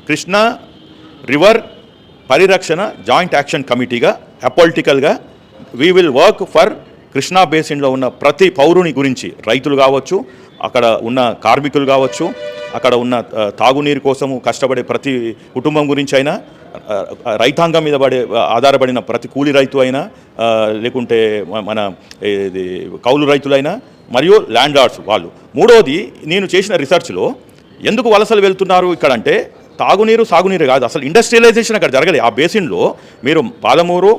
Krishna river పరిరక్షణ joint action కమిటీగా అపాలిటికల్గా we will work for Krishna బేసిన్లో ఉన్న ప్రతి పౌరుని గురించి, రైతులు కావచ్చు, అక్కడ ఉన్న కార్మికులు కావచ్చు, అక్కడ ఉన్న తాగునీరు కోసము కష్టపడే ప్రతి కుటుంబం గురించి అయినా, రైతాంగం మీద ఆధారపడిన ప్రతి కూలి రైతు అయినా, లేకుంటే మన ఇది కౌలు రైతులైనా, మరియు ల్యాండ్ లార్డ్స్ వాళ్ళు. మూడోది, నేను చేసిన రీసెర్చ్లో ఎందుకు వలసలు వెళ్తున్నారు ఇక్కడ అంటే తాగునీరు సాగునీరు కాదు, అసలు ఇండస్ట్రియలైజేషన్ అక్కడ జరగలేదు. ఆ బేసిన్లో మీరు పాలమూరు,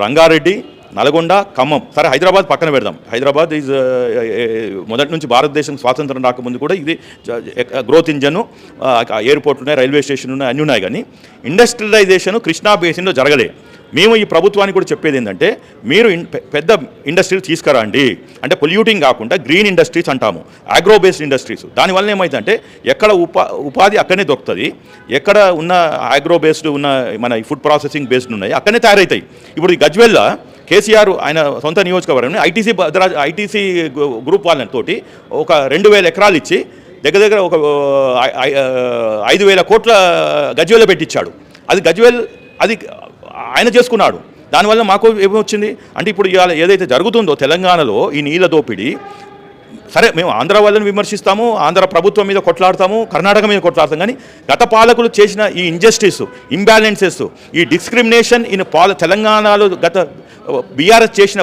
రంగారెడ్డి, నల్గొండ, ఖమ్మం, సరే హైదరాబాద్ పక్కన పెడదాం. హైదరాబాద్ ఈజ్ మొదటి నుంచి భారతదేశం స్వాతంత్రం రాకముందు కూడా ఇది గ్రోత్ ఇంజన్, ఎయిర్పోర్ట్ ఉన్నాయి, రైల్వే స్టేషన్ ఉన్నాయి, అన్నీ ఉన్నాయి. కానీ ఇండస్ట్రియలైజేషన్ కృష్ణా బేసిన్లో జరగలే. మేము ఈ ప్రభుత్వానికి కూడా చెప్పేది ఏంటంటే, మీరు పెద్ద ఇండస్ట్రీలు తీసుకురండి, అంటే పొల్యూటింగ్ కాకుండా గ్రీన్ ఇండస్ట్రీస్ అంటాము, అగ్రో బేస్డ్ ఇండస్ట్రీస్. దానివల్ల ఏమైందంటే ఎక్కడ ఉపాధి అక్కడనే దొరుకుతుంది, ఎక్కడ ఉన్న అగ్రో బేస్డ్ ఉన్న మన ఫుడ్ ప్రాసెసింగ్ బేస్డ్ ఉన్నాయి అక్కడనే తయారవుతాయి. ఇప్పుడు ఈ గజ్వెల్ల కేసీఆర్ ఆయన సొంత నియోజకవర్గం ఐటీసీ గ్రూప్ వాళ్ళతోటి ఒక 2000 ఎకరాలు ఇచ్చి దగ్గర ఒక 5000 కోట్ల గజ్వెల్ పెట్టించాడు. అది గజ్వెల్ అది ఆయన చేసుకున్నాడు. దానివల్ల మాకు ఏమొచ్చింది అంటే, ఇప్పుడు ఇవాళ ఏదైతే జరుగుతుందో తెలంగాణలో ఈ నీళ్ళ దోపిడీ, సరే మేము ఆంధ్ర వాళ్ళని విమర్శిస్తాము, ఆంధ్ర ప్రభుత్వం మీద కొట్లాడతాము, కర్ణాటక మీద కొట్లాడతాం, కానీ గత పాలకులు చేసిన ఈ ఇంజస్టిస్, ఇంబ్యాలెన్సెస్, ఈ డిస్క్రిమినేషన్ తెలంగాణలో గత బీఆర్ఎస్ చేసిన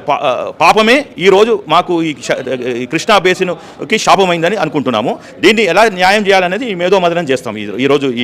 పాపమే ఈరోజు మాకు ఈ కృష్ణా బేసిన్కి శాపమైందని అనుకుంటున్నాము. దీన్ని ఎలా న్యాయం చేయాలనేది ఈ మేధో మదనం చేస్తాం ఈరోజు ఈ